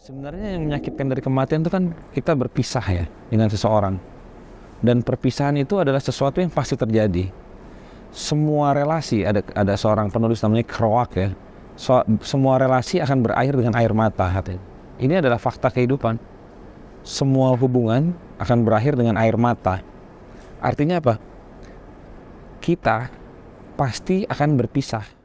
Sebenarnya yang menyakitkan dari kematian itu kan kita berpisah ya dengan seseorang. Dan perpisahan itu adalah sesuatu yang pasti terjadi. Semua relasi, ada seorang penulis namanya Kerouac ya. Semua relasi akan berakhir dengan air mata katanya. Ini adalah fakta kehidupan. Semua hubungan akan berakhir dengan air mata. Artinya apa? Kita pasti akan berpisah.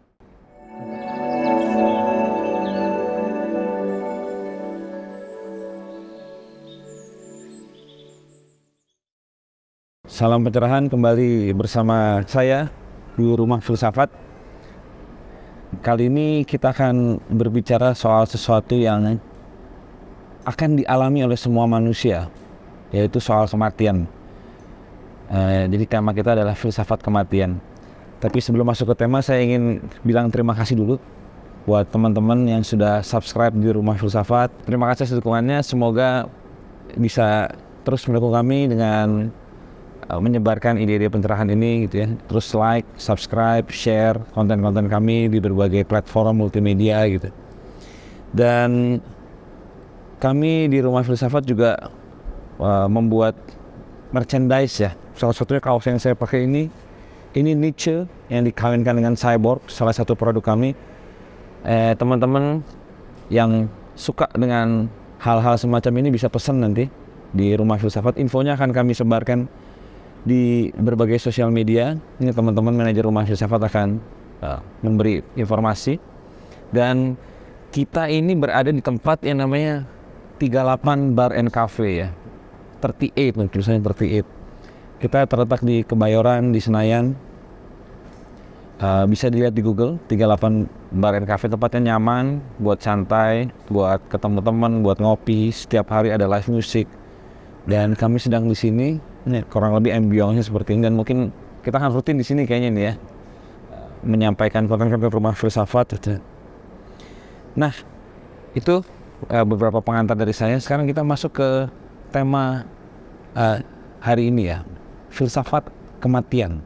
Salam pencerahan, kembali bersama saya di Rumah Filsafat. Kali ini kita akan berbicara soal sesuatu yang akan dialami oleh semua manusia, yaitu soal kematian. Jadi tema kita adalah filsafat kematian. Tapi sebelum masuk ke tema, saya ingin bilang terima kasih dulu buat teman-teman yang sudah subscribe di Rumah Filsafat. Terima kasih atas dukungannya, semoga bisa terus mendukung kami dengan menyebarkan ide-ide pencerahan ini gitu ya. Terus like, subscribe, share konten-konten kami di berbagai platform multimedia gitu. Dan kami di Rumah Filsafat juga membuat merchandise ya. Salah satunya kaos yang saya pakai ini Nietzsche yang dikawinkan dengan Cyborg, salah satu produk kami. Teman-teman yang suka dengan hal-hal semacam ini bisa pesan nanti di Rumah Filsafat. Infonya akan kami sebarkan di berbagai sosial media. Ini teman-teman manajer Rumah Filsafat akan memberi informasi. Dan kita ini berada di tempat yang namanya 38 Bar and Cafe ya. 38, tulisannya 38. Kita terletak di Kebayoran, di Senayan. Bisa dilihat di Google, 38 Bar and Cafe. Tempatnya nyaman, buat santai, buat ketemu teman, buat ngopi. Setiap hari ada live music. Dan kami sedang di sini. Ini kurang lebih ambience seperti ini, dan mungkin kita akan rutin di sini kayaknya nih ya, menyampaikan konten-konten Rumah Filsafat. Nah, itu beberapa pengantar dari saya. Sekarang kita masuk ke tema hari ini ya, filsafat kematian.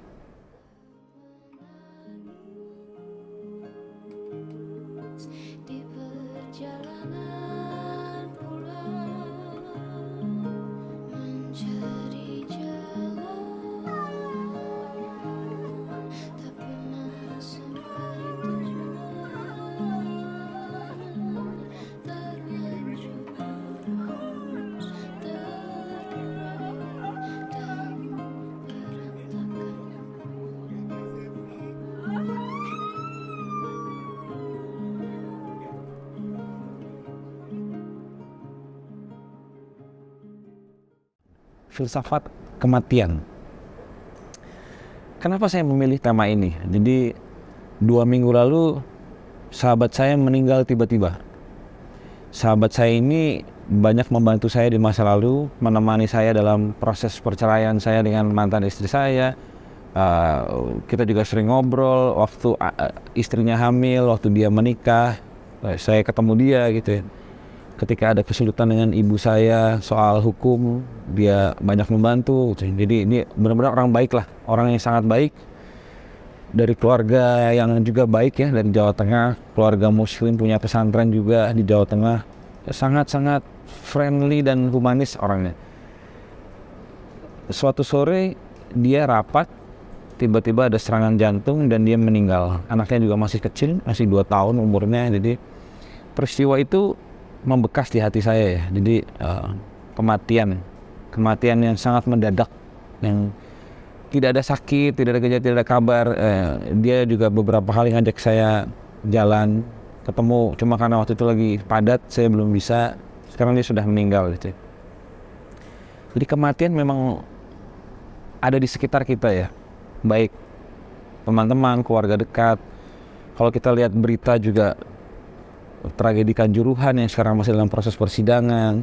Filsafat kematian. Kenapa saya memilih tema ini? Jadi 2 minggu lalu sahabat saya meninggal tiba-tiba. Sahabat saya ini banyak membantu saya di masa lalu, menemani saya dalam proses perceraian saya dengan mantan istri saya. Kita juga sering ngobrol waktu istrinya hamil, waktu dia menikah, saya ketemu dia gitu ya. Ketika ada kesulitan dengan ibu saya soal hukum, dia banyak membantu. Jadi ini benar-benar orang baik lah, orang yang sangat baik. Dari keluarga yang juga baik ya, dari Jawa Tengah, keluarga muslim, punya pesantren juga di Jawa Tengah. Sangat-sangat friendly dan humanis orangnya. Suatu sore dia rapat, tiba-tiba ada serangan jantung dan dia meninggal. Anaknya juga masih kecil, masih 2 tahun umurnya. Jadi peristiwa itu membekas di hati saya ya. Jadi kematian yang sangat mendadak, yang tidak ada sakit, tidak ada gejala, tidak ada kabar. Dia juga beberapa kali ngajak saya jalan, ketemu, cuma karena waktu itu lagi padat saya belum bisa. Sekarang dia sudah meninggal gitu. Jadi kematian memang ada di sekitar kita ya, baik teman-teman, keluarga dekat. Kalau kita lihat berita juga tragedi Kanjuruhan yang sekarang masih dalam proses persidangan,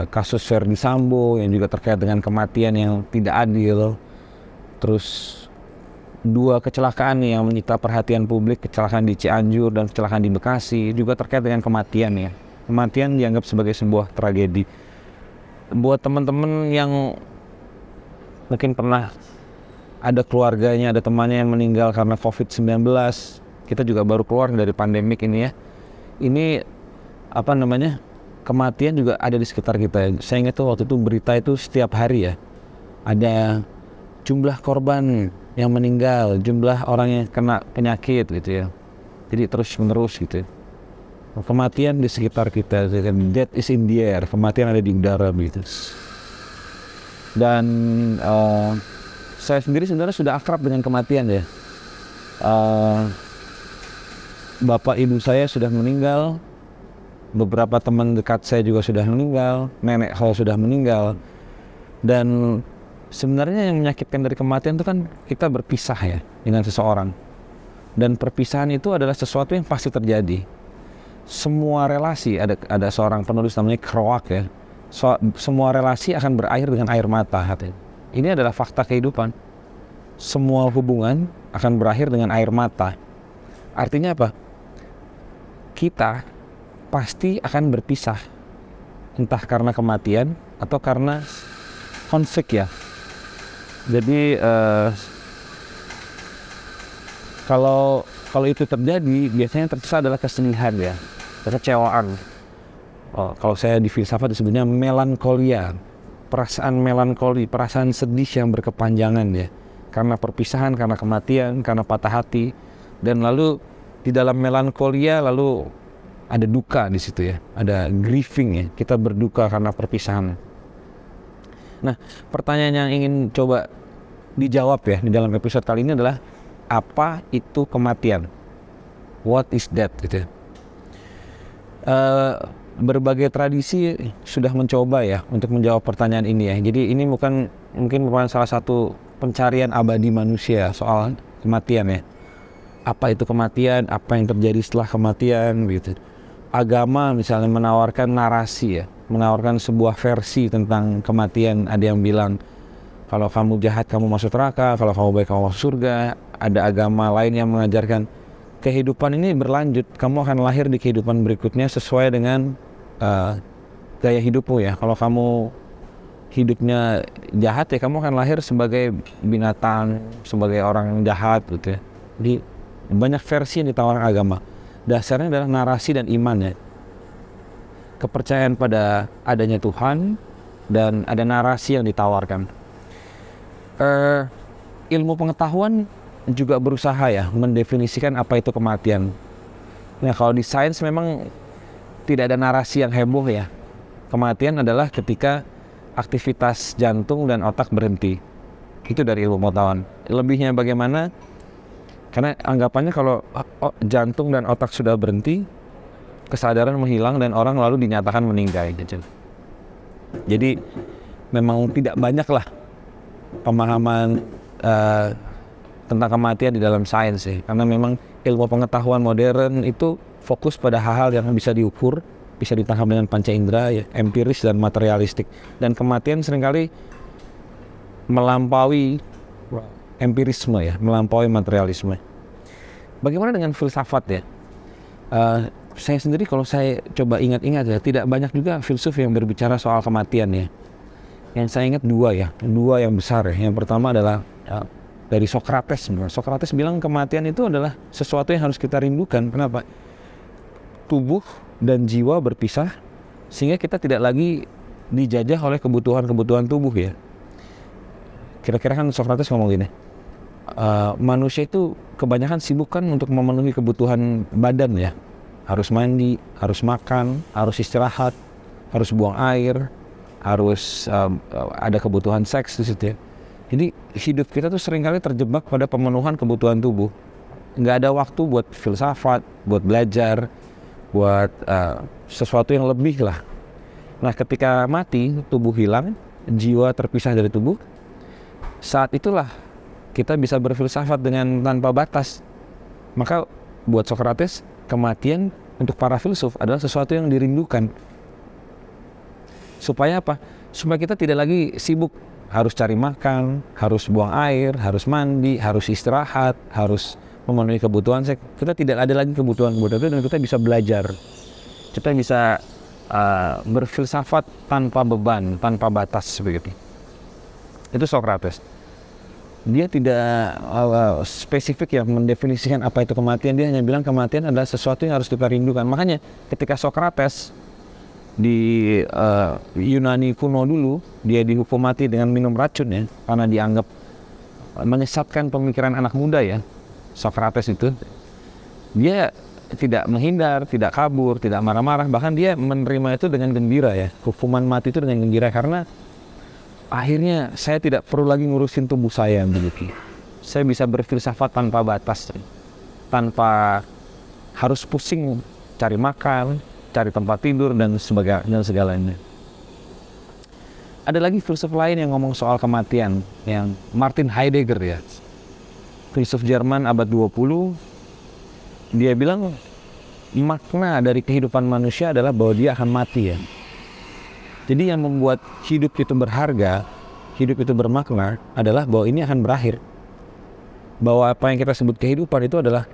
kasus Verdi Sambo yang juga terkait dengan kematian yang tidak adil, terus 2 kecelakaan yang menyita perhatian publik, kecelakaan di Cianjur dan kecelakaan di Bekasi, juga terkait dengan kematian ya. Kematian dianggap sebagai sebuah tragedi. Buat teman-teman yang mungkin pernah ada keluarganya, ada temannya yang meninggal karena COVID-19, kita juga baru keluar dari pandemik ini ya. Ini kematian juga ada di sekitar kita. Saya ingat tuh waktu itu berita itu setiap hari ya, ada jumlah korban yang meninggal, jumlah orang yang kena penyakit gitu ya. Jadi terus menerus gitu ya. Kematian di sekitar kita, death is in the air, kematian ada di udara gitu. Dan saya sendiri sebenarnya sudah akrab dengan kematian ya. Bapak ibu saya sudah meninggal, beberapa teman dekat saya juga sudah meninggal, nenek saya sudah meninggal. Dan sebenarnya yang menyakitkan dari kematian itu kan kita berpisah ya dengan seseorang. Dan perpisahan itu adalah sesuatu yang pasti terjadi. Semua relasi, ada seorang penulis namanya Kerouac ya, semua relasi akan berakhir dengan air mata. Ini adalah fakta kehidupan. Semua hubungan akan berakhir dengan air mata. Artinya apa? Kita pasti akan berpisah, entah karena kematian atau karena konflik ya. Jadi kalau itu terjadi, biasanya tersisa adalah kesedihan ya, kekecewaan. Kalau saya di filsafat disebutnya melankolia, perasaan melankoli, perasaan sedih yang berkepanjangan ya, karena perpisahan, karena kematian, karena patah hati. Dan lalu di dalam melankolia lalu ada duka di situ ya, ada grieving ya, kita berduka karena perpisahan. Nah, pertanyaan yang ingin coba dijawab ya di dalam episode kali ini adalah, apa itu kematian? What is death gitu ya. Berbagai tradisi sudah mencoba ya untuk menjawab pertanyaan ini ya. Jadi ini mungkin merupakan salah satu pencarian abadi manusia soal kematian ya. Apa itu kematian? Apa yang terjadi setelah kematian gitu. Agama misalnya menawarkan narasi ya, menawarkan sebuah versi tentang kematian. Ada yang bilang kalau kamu jahat kamu masuk neraka, kalau kamu baik kamu masuk surga. Ada agama lain yang mengajarkan kehidupan ini berlanjut, kamu akan lahir di kehidupan berikutnya sesuai dengan gaya hidupmu ya. Kalau kamu hidupnya jahat ya, kamu akan lahir sebagai binatang, sebagai orang yang jahat gitu ya. Jadi banyak versi yang ditawarkan agama. Dasarnya adalah narasi dan iman ya. Kepercayaan pada adanya Tuhan dan ada narasi yang ditawarkan. Ilmu pengetahuan juga berusaha ya mendefinisikan apa itu kematian. Nah, kalau di sains memang tidak ada narasi yang heboh ya. Kematian adalah ketika aktivitas jantung dan otak berhenti. Itu dari ilmu pengetahuan. Lebihnya bagaimana? Karena anggapannya kalau jantung dan otak sudah berhenti, kesadaran menghilang dan orang lalu dinyatakan meninggal. Jadi memang tidak banyak lah pemahaman tentang kematian di dalam sains ya. Karena memang ilmu pengetahuan modern itu fokus pada hal-hal yang bisa diukur, bisa ditangkap dengan panca indera ya, empiris dan materialistik. Dan kematian seringkali melampaui empirisme ya, melampaui materialisme. Bagaimana dengan filsafat ya? Saya sendiri kalau saya coba ingat-ingat ya, tidak banyak juga filsuf yang berbicara soal kematian ya. Yang saya ingat dua yang besar ya. Yang pertama adalah dari Socrates. Socrates bilang kematian itu adalah sesuatu yang harus kita rindukan. Kenapa? Tubuh dan jiwa berpisah sehingga kita tidak lagi dijajah oleh kebutuhan-kebutuhan tubuh ya. Kira-kira kan Socrates ngomong gini, manusia itu kebanyakan sibuk kan untuk memenuhi kebutuhan badan ya. Harus mandi, harus makan, harus istirahat, harus buang air, harus ada kebutuhan seks di situ ya. Jadi hidup kita tuh seringkali terjebak pada pemenuhan kebutuhan tubuh. Nggak ada waktu buat filsafat, buat belajar, buat sesuatu yang lebih lah. Nah, ketika mati, tubuh hilang, jiwa terpisah dari tubuh. Saat itulah kita bisa berfilsafat dengan tanpa batas. Maka buat Socrates, kematian untuk para filsuf adalah sesuatu yang dirindukan. Supaya apa? Supaya kita tidak lagi sibuk harus cari makan, harus buang air, harus mandi, harus istirahat, harus memenuhi kebutuhan seks. Kita tidak ada lagi kebutuhan-kebutuhan itu dan kita bisa belajar. Kita bisa berfilsafat tanpa beban, tanpa batas begitu. Itu Socrates. Dia tidak spesifik ya mendefinisikan apa itu kematian. Dia hanya bilang kematian adalah sesuatu yang harus kita rindukan. Makanya ketika Socrates Yunani kuno dulu, dia dihukum mati dengan minum racun ya, karena dianggap menyesatkan pemikiran anak muda ya. Socrates itu, dia tidak menghindar, tidak kabur, tidak marah-marah, bahkan dia menerima itu dengan gembira ya, hukuman mati itu dengan gembira, karena akhirnya saya tidak perlu lagi ngurusin tubuh saya begitu. Saya bisa berfilsafat tanpa batas, tanpa harus pusing cari makan, cari tempat tidur dan segalanya. Ada lagi filsuf lain yang ngomong soal kematian, yang Martin Heidegger ya, filsuf Jerman abad 20. Dia bilang makna dari kehidupan manusia adalah bahwa dia akan mati ya. Jadi yang membuat hidup itu berharga, hidup itu bermakna adalah bahwa ini akan berakhir. Bahwa apa yang kita sebut kehidupan itu adalah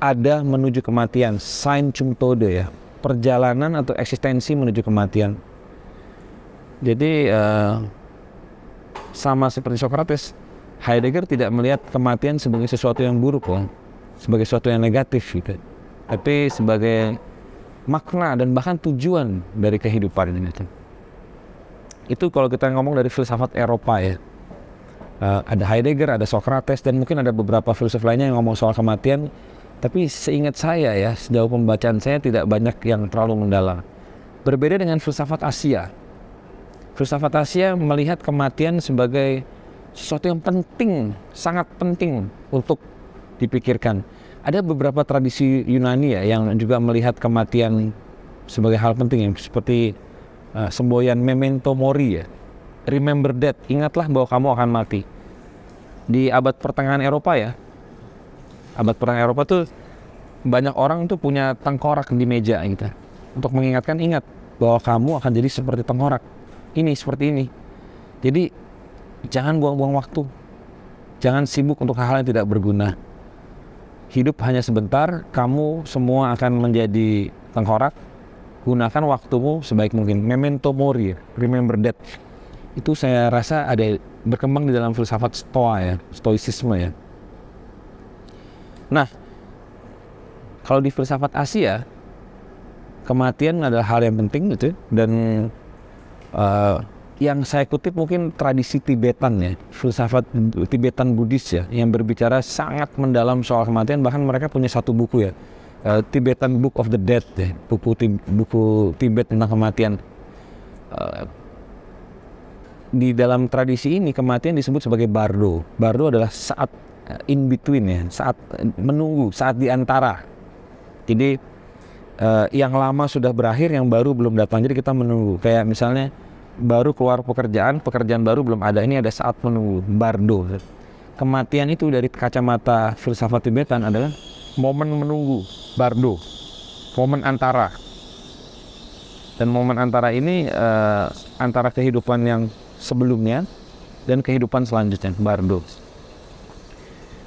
ada menuju kematian, sein zum Tode ya, perjalanan atau eksistensi menuju kematian. Jadi sama seperti Socrates, Heidegger tidak melihat kematian sebagai sesuatu yang buruk, sebagai sesuatu yang negatif gitu, tapi sebagai makna dan bahkan tujuan dari kehidupan ini. Itu kalau kita ngomong dari filsafat Eropa ya. Ada Heidegger, ada Socrates, dan mungkin ada beberapa filsuf lainnya yang ngomong soal kematian. Tapi seingat saya ya, sejauh pembacaan saya tidak banyak yang terlalu mendalam. Berbeda dengan filsafat Asia. Filsafat Asia melihat kematian sebagai sesuatu yang penting, sangat penting untuk dipikirkan. Ada beberapa tradisi Yunani ya yang juga melihat kematian sebagai hal penting, seperti semboyan memento mori ya. Remember that, ingatlah bahwa kamu akan mati. Di abad pertengahan Eropa ya, abad pertengahan Eropa tuh banyak orang tuh punya tengkorak di meja gitu, untuk mengingatkan, ingat bahwa kamu akan jadi seperti tengkorak ini, seperti ini. Jadi jangan buang-buang waktu, jangan sibuk untuk hal-hal yang tidak berguna. Hidup hanya sebentar, kamu semua akan menjadi tengkorak. Gunakan waktumu sebaik mungkin. Memento mori, remember that. Itu saya rasa ada berkembang di dalam filsafat Stoa ya, stoicisme ya. Nah, kalau di filsafat Asia, kematian adalah hal yang penting gitu, dan yang saya kutip mungkin tradisi Tibetan ya, filsafat Tibetan Buddhis ya, yang berbicara sangat mendalam soal kematian. Bahkan mereka punya satu buku ya, Tibetan Book of the Dead ya, buku Tibet tentang kematian. Di dalam tradisi ini kematian disebut sebagai bardo. Bardo adalah saat in between ya, saat menunggu, saat di antara. Jadi yang lama sudah berakhir, yang baru belum datang. Jadi kita menunggu. Kayak misalnya baru keluar pekerjaan baru belum ada. Ini ada saat menunggu, bardo. Kematian itu dari kacamata filsafat Tibetan adalah momen menunggu, bardo, momen antara. Dan momen antara ini antara kehidupan yang sebelumnya dan kehidupan selanjutnya, bardo.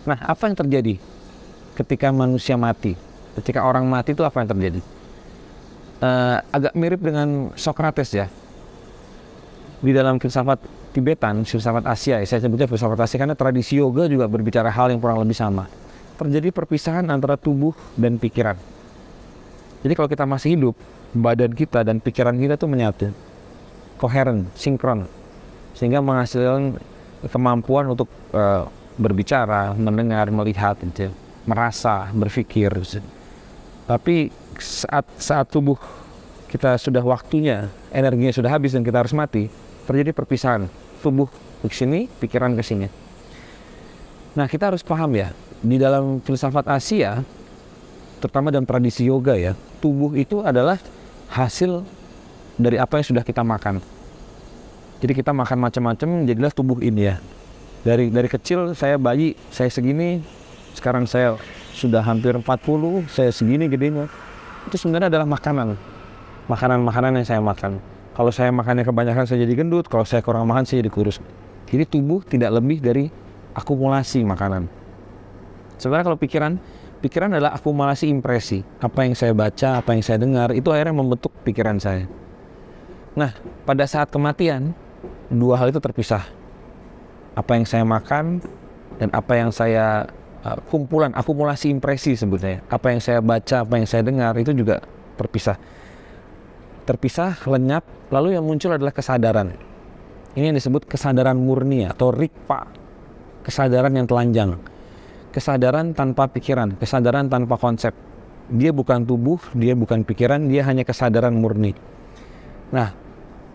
Nah, apa yang terjadi ketika manusia mati? Ketika orang mati itu apa yang terjadi? Agak mirip dengan Socrates ya. Di dalam filsafat Tibetan, filsafat Asia, saya sebutnya filsafat Asia karena tradisi yoga juga berbicara hal yang kurang lebih sama. Terjadi perpisahan antara tubuh dan pikiran. Jadi kalau kita masih hidup, badan kita dan pikiran kita tuh menyatu, koheren, sinkron, sehingga menghasilkan kemampuan untuk berbicara, mendengar, melihat, merasa, berpikir. Tapi saat tubuh kita sudah waktunya, energinya sudah habis dan kita harus mati, terjadi perpisahan, tubuh ke sini, pikiran ke sini. Nah, kita harus paham ya, di dalam filsafat Asia, terutama dalam tradisi yoga ya, tubuh itu adalah hasil dari apa yang sudah kita makan. Jadi kita makan macam-macam, jadilah tubuh ini ya. Dari kecil saya bayi, saya segini, sekarang saya sudah hampir 40, saya segini gedenya. Itu sebenarnya adalah makanan. Makanan-makanan yang saya makan. Kalau saya makannya kebanyakan saya jadi gendut, kalau saya kurang makan saya jadi kurus. Jadi tubuh tidak lebih dari akumulasi makanan. Sebenarnya kalau pikiran adalah akumulasi impresi. Apa yang saya baca, apa yang saya dengar, itu akhirnya membentuk pikiran saya. Nah, pada saat kematian, dua hal itu terpisah. Apa yang saya makan dan apa yang saya kumpulan, akumulasi impresi sebetulnya. Apa yang saya baca, apa yang saya dengar, itu juga terpisah. terpisah, lenyap, lalu yang muncul adalah kesadaran. Ini yang disebut kesadaran murni atau rikpa, kesadaran yang telanjang, kesadaran tanpa pikiran, kesadaran tanpa konsep. Dia bukan tubuh, dia bukan pikiran, dia hanya kesadaran murni. Nah,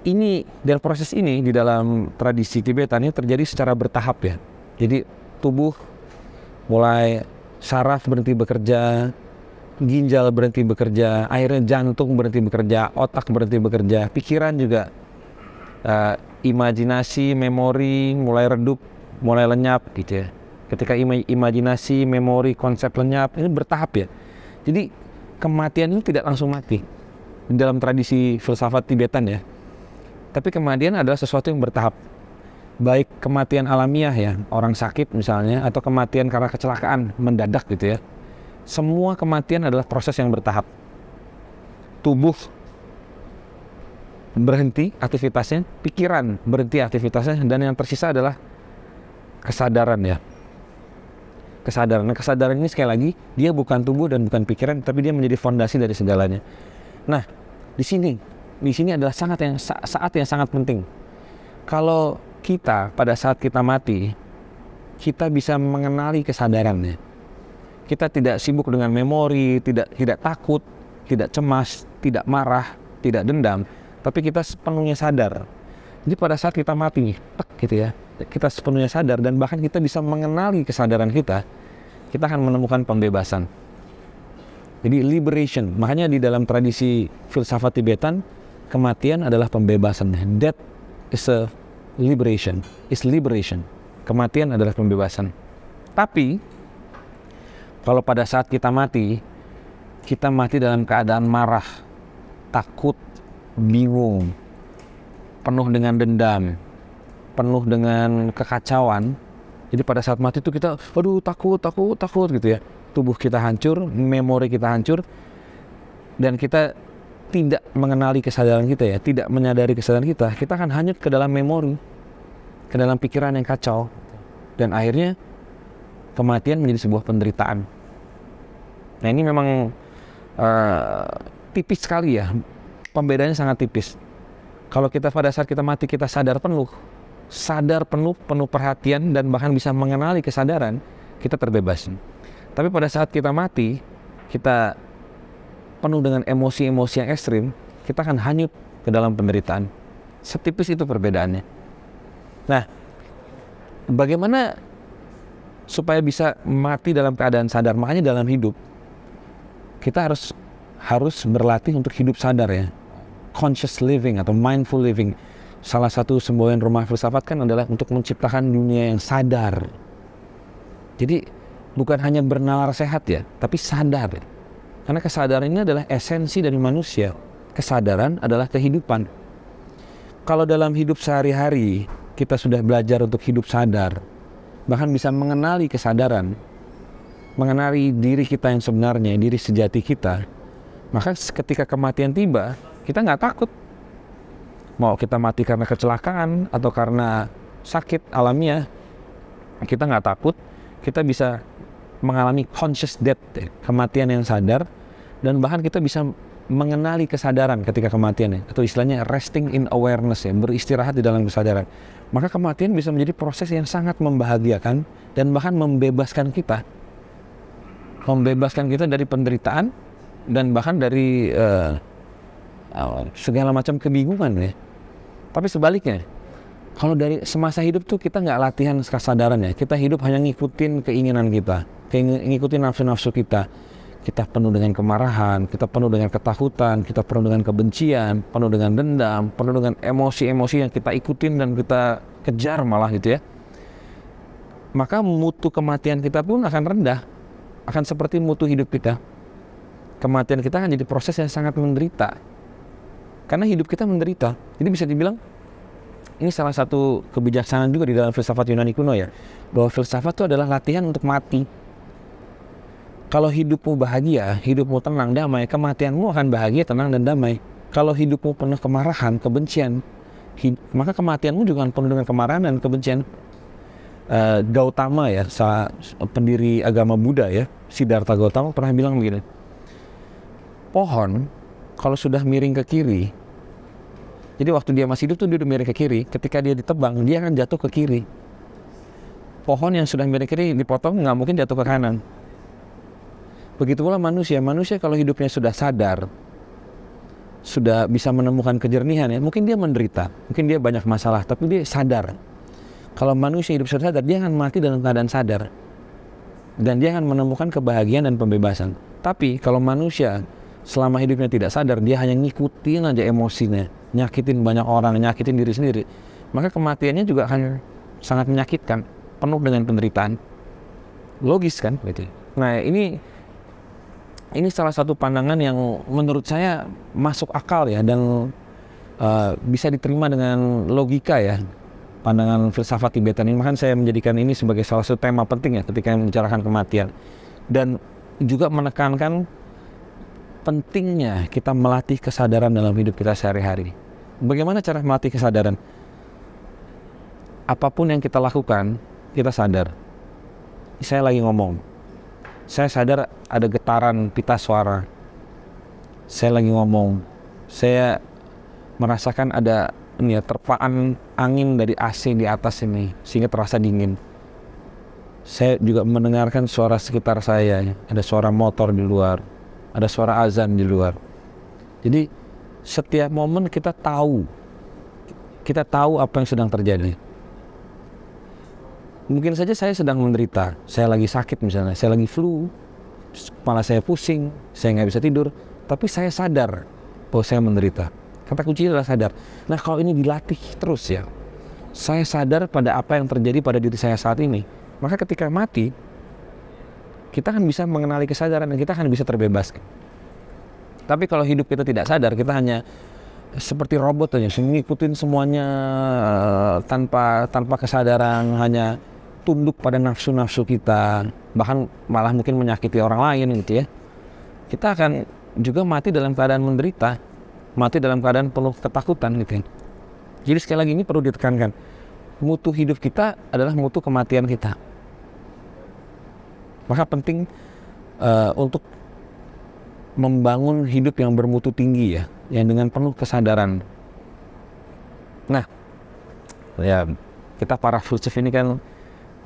ini dan proses ini di dalam tradisi Tibetan ini terjadi secara bertahap ya. Jadi tubuh mulai saraf berhenti bekerja, ginjal berhenti bekerja, akhirnya jantung berhenti bekerja, otak berhenti bekerja, pikiran juga imajinasi, memori mulai redup, mulai lenyap gitu ya. Ketika imajinasi, memori, konsep lenyap, ini bertahap ya. Jadi kematian itu tidak langsung mati di dalam tradisi filsafat Tibetan ya. Tapi kematian adalah sesuatu yang bertahap. Baik kematian alamiah ya, orang sakit misalnya, atau kematian karena kecelakaan mendadak gitu ya. Semua kematian adalah proses yang bertahap. Tubuh berhenti aktivitasnya, pikiran berhenti aktivitasnya, dan yang tersisa adalah kesadaran ya. Kesadaran. Nah, kesadaran ini sekali lagi dia bukan tubuh dan bukan pikiran, tapi dia menjadi fondasi dari segalanya. Nah, di sini adalah saat yang sangat penting. Kalau kita pada saat kita mati, kita bisa mengenali kesadarannya. Kita tidak sibuk dengan memori, tidak takut, tidak cemas, tidak marah, tidak dendam, tapi kita sepenuhnya sadar. Jadi pada saat kita mati, gitu ya, kita sepenuhnya sadar dan bahkan kita bisa mengenali kesadaran kita akan menemukan pembebasan. Jadi liberation, makanya di dalam tradisi filsafat Tibetan, kematian adalah pembebasan. Death is a liberation, Kematian adalah pembebasan. Tapi kalau pada saat kita mati dalam keadaan marah, takut, bingung, penuh dengan dendam, penuh dengan kekacauan. Jadi pada saat mati itu kita, aduh takut gitu ya. Tubuh kita hancur, memori kita hancur, dan kita tidak mengenali kesadaran kita ya, tidak menyadari kesadaran kita akan hanyut ke dalam memori, ke dalam pikiran yang kacau, dan akhirnya kematian menjadi sebuah penderitaan. Nah ini memang tipis sekali ya, pembedaannya sangat tipis. Kalau kita pada saat kita mati kita sadar penuh perhatian dan bahkan bisa mengenali kesadaran, kita terbebas. Tapi pada saat kita mati, kita penuh dengan emosi-emosi yang ekstrim, kita akan hanyut ke dalam penderitaan. Setipis itu perbedaannya. Nah, bagaimana supaya bisa mati dalam keadaan sadar? Makanya dalam hidup kita harus berlatih untuk hidup sadar ya. Conscious living atau mindful living. Salah satu semboyan rumah filsafat kan adalah untuk menciptakan dunia yang sadar. Jadi bukan hanya bernalar sehat ya, tapi sadar. Karena kesadaran ini adalah esensi dari manusia. Kesadaran adalah kehidupan. Kalau dalam hidup sehari-hari kita sudah belajar untuk hidup sadar, bahkan bisa mengenali kesadaran, mengenali diri kita yang sebenarnya, diri sejati kita, maka ketika kematian tiba, kita nggak takut. Mau kita mati karena kecelakaan atau karena sakit alamiah, kita nggak takut. Kita bisa mengalami conscious death, kematian yang sadar, dan bahkan kita bisa mengenali kesadaran ketika kematian, atau istilahnya resting in awareness ya, beristirahat di dalam kesadaran. Maka kematian bisa menjadi proses yang sangat membahagiakan dan bahkan membebaskan kita dari penderitaan dan bahkan dari segala macam kebingungan ya. Tapi sebaliknya, kalau dari semasa hidup tuh kita nggak latihan kesadaran ya, kita hidup hanya ngikutin keinginan kita, ngikutin nafsu-nafsu kita. Kita penuh dengan kemarahan, kita penuh dengan ketakutan, kita penuh dengan kebencian, penuh dengan dendam, penuh dengan emosi-emosi yang kita ikutin dan kita kejar malah gitu ya. Maka mutu kematian kita pun akan rendah, akan seperti mutu hidup kita. Kematian kita akan jadi proses yang sangat menderita. Karena hidup kita menderita. Jadi bisa dibilang ini salah satu kebijaksanaan juga di dalam filsafat Yunani kuno ya, bahwa filsafat itu adalah latihan untuk mati. Kalau hidupmu bahagia, hidupmu tenang, damai, kematianmu akan bahagia, tenang, dan damai. Kalau hidupmu penuh kemarahan, kebencian, maka kematianmu juga akan penuh dengan kemarahan dan kebencian. Gautama ya, pendiri agama Buddha ya, Siddhartha Gautama pernah bilang begini, pohon kalau sudah miring ke kiri, jadi waktu dia masih hidup tuh dia udah miring ke kiri, ketika dia ditebang dia akan jatuh ke kiri. Pohon yang sudah miring ke kiri dipotong nggak mungkin jatuh ke kanan. Begitu pula manusia kalau hidupnya sudah sadar, sudah bisa menemukan kejernihan ya, mungkin dia menderita, mungkin dia banyak masalah, tapi dia sadar. Kalau manusia hidup sudah sadar, dia akan mati dalam keadaan sadar. Dan dia akan menemukan kebahagiaan dan pembebasan. Tapi kalau manusia selama hidupnya tidak sadar, dia hanya ngikutin aja emosinya, nyakitin banyak orang, nyakitin diri sendiri, maka kematiannya juga akan sangat menyakitkan, penuh dengan penderitaan. Logis kan? Nah ini salah satu pandangan yang menurut saya masuk akal ya, dan bisa diterima dengan logika ya, pandangan filsafat Tibetan ini. Makanya saya menjadikan ini sebagai salah satu tema penting ya ketika membicarakan kematian, dan juga menekankan pentingnya kita melatih kesadaran dalam hidup kita sehari-hari. Bagaimana cara melatih kesadaran? Apapun yang kita lakukan, kita sadar. Saya lagi ngomong, saya sadar ada getaran pita suara. Saya lagi ngomong, saya merasakan ada terpaan angin dari AC di atas ini sehingga terasa dingin. Saya juga mendengarkan suara sekitar saya, ada suara motor di luar, ada suara azan di luar. Jadi setiap momen kita tahu apa yang sedang terjadi. Mungkin saja saya sedang menderita, saya lagi sakit misalnya, saya lagi flu, kepala saya pusing, saya nggak bisa tidur, tapi saya sadar bahwa saya menderita. Kata kuncinya adalah sadar. Nah kalau ini dilatih terus ya, saya sadar pada apa yang terjadi pada diri saya saat ini, maka ketika mati, kita akan bisa mengenali kesadaran dan kita akan bisa terbebaskan. Tapi kalau hidup kita tidak sadar, kita hanya seperti robot aja, ngikutin semuanya tanpa kesadaran, hanya tunduk pada nafsu-nafsu kita, bahkan malah mungkin menyakiti orang lain gitu ya. Kita akan juga mati dalam keadaan menderita, mati dalam keadaan penuh ketakutan gitu. Jadi sekali lagi ini perlu ditekankan, mutu hidup kita adalah mutu kematian kita. Maka penting untuk membangun hidup yang bermutu tinggi ya, yang dengan penuh kesadaran. Nah, ya kita para filsuf ini kan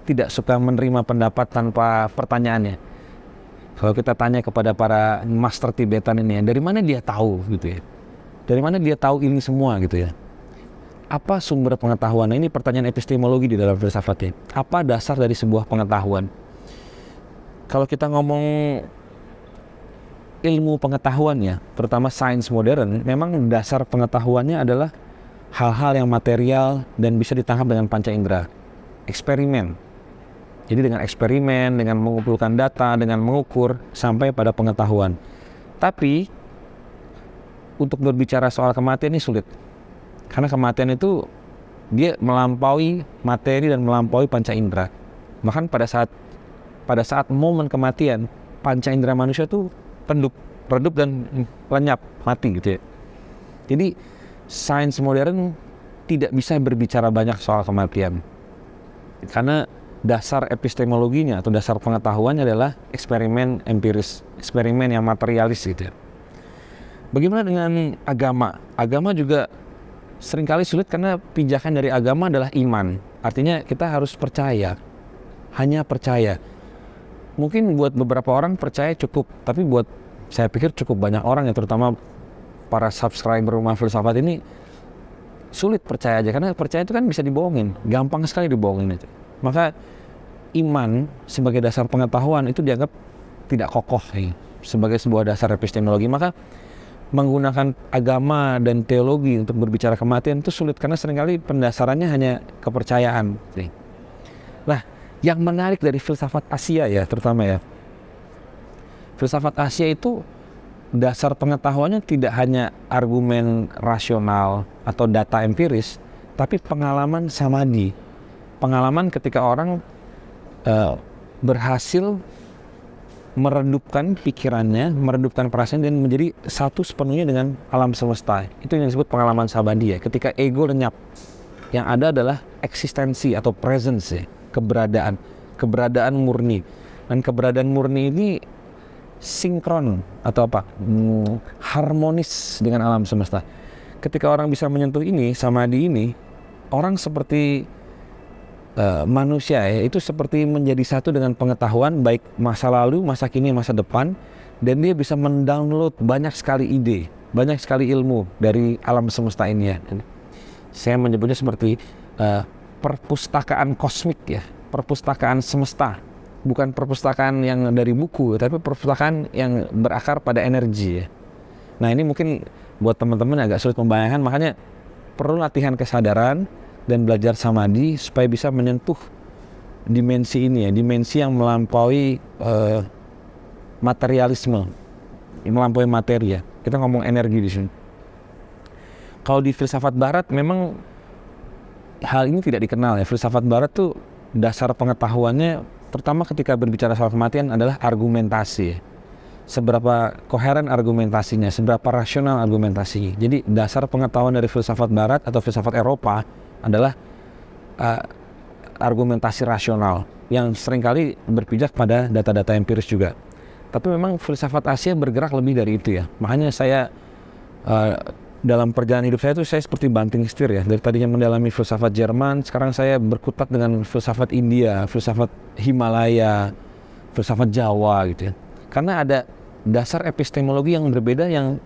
tidak suka menerima pendapat tanpa pertanyaannya. Kalau kita tanya kepada para master Tibetan ini, dari mana dia tahu gitu ya? Dari mana dia tahu ini semua gitu ya? Apa sumber pengetahuan? Nah, ini pertanyaan epistemologi di dalam filsafatnya. Apa dasar dari sebuah pengetahuan? Kalau kita ngomong ilmu pengetahuan ya, terutama sains modern, memang dasar pengetahuannya adalah hal-hal yang material dan bisa ditangkap dengan panca indera. Eksperimen. Jadi dengan eksperimen, dengan mengumpulkan data, dengan mengukur sampai pada pengetahuan. Tapi untuk berbicara soal kematian ini sulit. Karena kematian itu dia melampaui materi dan melampaui panca indera. Bahkan pada saat momen kematian, panca indera manusia itu redup dan lenyap, mati gitu ya. Jadi sains modern tidak bisa berbicara banyak soal kematian. Karena dasar epistemologinya atau dasar pengetahuannya adalah eksperimen empiris, eksperimen yang materialis gitu ya. Bagaimana dengan agama? Agama juga seringkali sulit karena pijakan dari agama adalah iman. Artinya kita harus percaya, hanya percaya. Mungkin buat beberapa orang percaya cukup, tapi buat saya pikir cukup banyak orang ya, terutama para subscriber Rumah Filsafat ini sulit percaya aja, karena percaya itu kan bisa dibohongin, gampang sekali dibohongin itu. Maka iman sebagai dasar pengetahuan itu dianggap tidak kokoh sebagai sebuah dasar epistemologi. Maka menggunakan agama dan teologi untuk berbicara kematian itu sulit karena seringkali pendasarannya hanya kepercayaan. Nah, yang menarik dari filsafat Asia ya, terutama ya, filsafat Asia itu dasar pengetahuannya tidak hanya argumen rasional atau data empiris, tapi pengalaman samadhi. Pengalaman ketika orang berhasil meredupkan pikirannya, meredupkan perasaan dan menjadi satu sepenuhnya dengan alam semesta. Itu yang disebut pengalaman samadhi ya. Ketika ego lenyap, yang ada adalah eksistensi atau presence ya, keberadaan murni. Dan keberadaan murni ini sinkron atau apa, harmonis dengan alam semesta. Ketika orang bisa menyentuh ini, samadhi ini, orang seperti manusia ya, itu seperti menjadi satu dengan pengetahuan baik masa lalu, masa kini, masa depan, dan dia bisa mendownload banyak sekali ide, banyak sekali ilmu dari alam semesta ini ya. Saya menyebutnya seperti perpustakaan kosmik ya, perpustakaan semesta. Bukan perpustakaan yang dari buku, tapi perpustakaan yang berakar pada energi ya. Nah ini mungkin buat teman-teman agak sulit membayangkan, makanya perlu latihan kesadaran dan belajar samadhi supaya bisa menyentuh dimensi ini ya, dimensi yang melampaui materialisme, melampaui materi ya. Kita ngomong energi di sini. Kalau di filsafat barat memang hal ini tidak dikenal ya. Filsafat barat tuh dasar pengetahuannya terutama ketika berbicara soal kematian adalah argumentasi ya. Seberapa koheren argumentasinya, seberapa rasional argumentasinya. Jadi dasar pengetahuan dari filsafat barat atau filsafat Eropa adalah argumentasi rasional yang seringkali berpijak pada data-data empiris juga. Tapi memang filsafat Asia bergerak lebih dari itu ya. Makanya saya dalam perjalanan hidup saya itu saya seperti banting setir ya. Dari tadinya mendalami filsafat Jerman, sekarang saya berkutat dengan filsafat India, filsafat Himalaya, filsafat Jawa gitu ya. Karena ada dasar epistemologi yang berbeda yang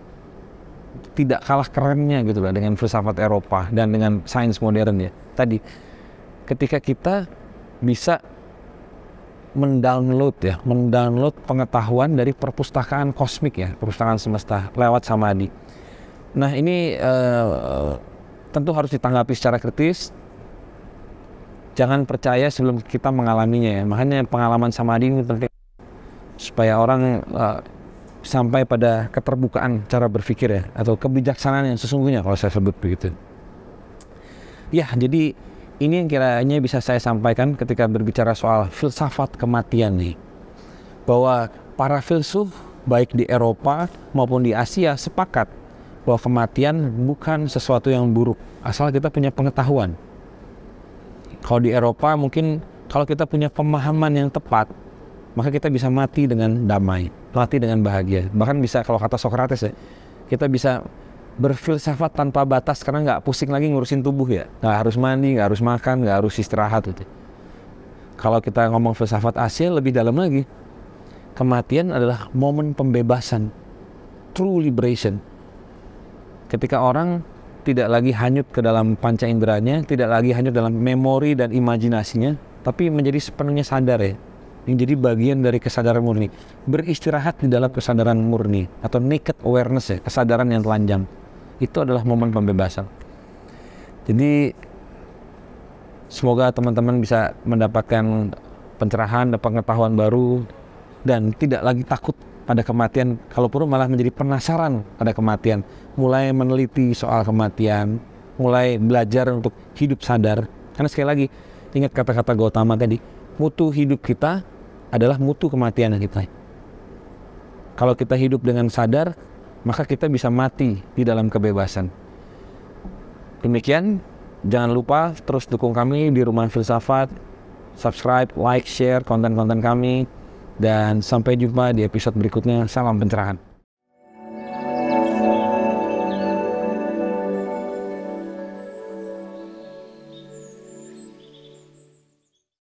tidak kalah kerennya gitu lah dengan filsafat Eropa dan dengan sains modern ya. Tadi ketika kita bisa mendownload pengetahuan dari perpustakaan kosmik ya, perpustakaan semesta lewat samadhi. Nah ini tentu harus ditanggapi secara kritis. Jangan percaya sebelum kita mengalaminya ya. Makanya pengalaman samadhi ini penting supaya orang sampai pada keterbukaan cara berpikir ya, atau kebijaksanaan yang sesungguhnya kalau saya sebut begitu. Ya jadi ini yang kiranya bisa saya sampaikan ketika berbicara soal filsafat kematian nih. Bahwa para filsuf baik di Eropa maupun di Asia sepakat bahwa kematian bukan sesuatu yang buruk asal kita punya pengetahuan. Kalau di Eropa mungkin kalau kita punya pemahaman yang tepat, maka kita bisa mati dengan damai, mati dengan bahagia. Bahkan bisa, kalau kata Socrates ya, kita bisa berfilsafat tanpa batas karena nggak pusing lagi ngurusin tubuh ya. Nggak harus mandi, nggak harus makan, nggak harus istirahat gitu. Kalau kita ngomong filsafat Asia lebih dalam lagi, kematian adalah momen pembebasan, true liberation. Ketika orang tidak lagi hanyut ke dalam panca inderanya, tidak lagi hanyut dalam memori dan imajinasinya, tapi menjadi sepenuhnya sadar ya, yang jadi bagian dari kesadaran murni, beristirahat di dalam kesadaran murni atau naked awareness ya, kesadaran yang telanjang. Itu adalah momen pembebasan. Jadi semoga teman-teman bisa mendapatkan pencerahan dan pengetahuan baru dan tidak lagi takut pada kematian, kalau perlu malah menjadi penasaran pada kematian, mulai meneliti soal kematian, mulai belajar untuk hidup sadar. Karena sekali lagi, ingat kata-kata Gautama tadi, mutu hidup kita adalah mutu kematian kita. Kalau kita hidup dengan sadar, maka kita bisa mati di dalam kebebasan. Demikian, jangan lupa terus dukung kami di Rumah Filsafat, subscribe, like, share konten-konten kami, dan sampai jumpa di episode berikutnya. Salam pencerahan.